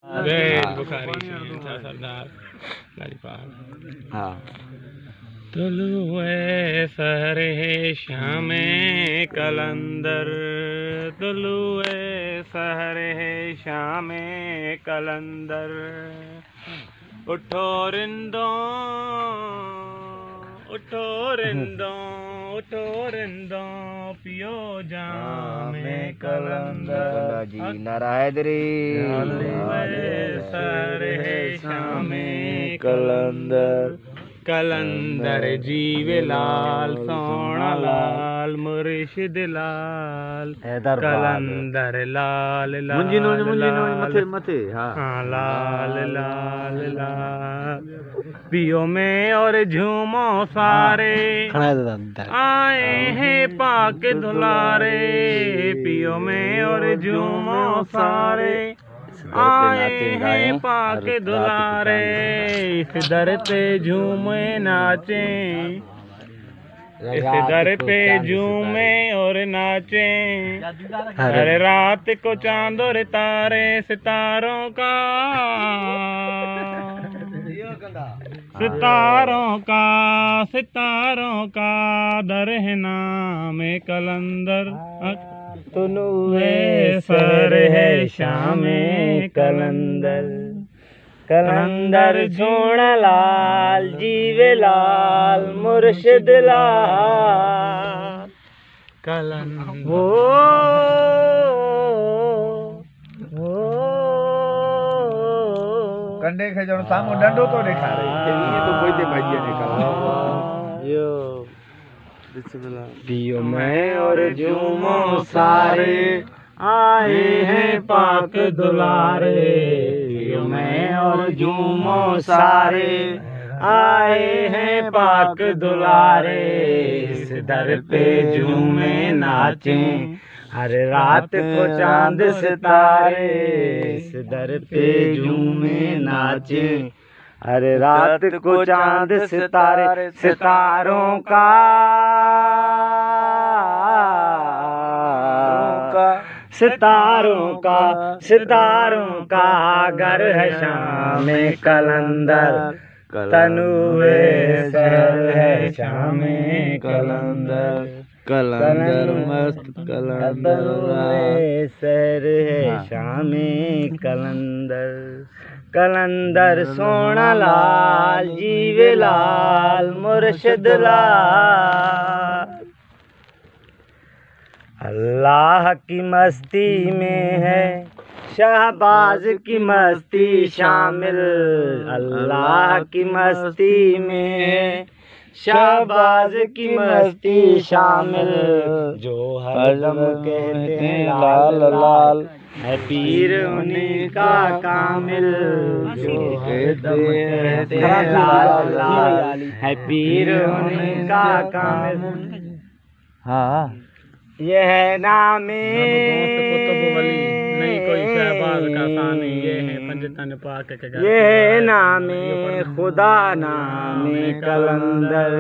जय बुखारी सरदार हाँ। तुलुए सहरे शामे कलंदर, तुलुए सहरे शामे कलंदर, उठो रिंदों उठो रिंदों उठो रिंदों पियो जामे कलंदर जी नारायदरी सहरे शामे कलंदर कलंदर जीवे लाल सोना लाल मुर्शिद लाल कलंदर लाल लाल मथे हाँ लाल लाल लाल पियो में और झूमो सारे आए हैं पाक दुलारे, पियो में और झूमो सारे आए हैं पाक दुलारे, इस दर पे झूमे नाचे, इस दर पे झूमे और नाचे, हर रात को चांद और तारे सितारों का सितारों का दर है नाम कलंदर, तुलुए सर है शामे कलंदर, कलंदर सोना लाल जीवे लाल मुर्शिद लाल कलंदर कंडे खे जो सामो डंडो तो देखा रही ये तो कोई दे भाई ने यो पियो में और झूमो सारे आए हैं पाक दुलारे, पियो में और झूमो सारे आए हैं पाक दुलारे, इस दर पे झूमे नाचे हर रात को चांद सितारे, इस दर पे झूमे नाचे हर रात को चांद सितारे, सितारों का सितारों का घर है शामे कलंदर, तनुए सर है शामे कलंदर, कलंदर मस्त कलंदर सर है शामे कलंदर, कलंदर सोना लाल जीवे लाल मुर्शिद लाल, अल्लाह की मस्ती में है शहबाज की मस्ती शामिल, अल्लाह की मस्ती में है शहबाज की मस्ती शामिल, जो हरदम कहते हैं लाल लाल है पीर उन्हीं का कामिल, जो हरदम कहते हैं लाल लाल है पीर उन्हीं का कामिल। हाँ यह नामे नहीं कोई शहबाज का सानी, ये है पंजतन पाक के घर, ये नामे खुदा नामे कलंदर,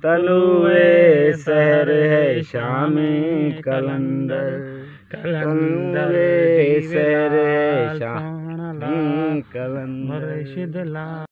तनुए सहर है शामे कलंदर, कलंदर सहर है शामे कलंदर।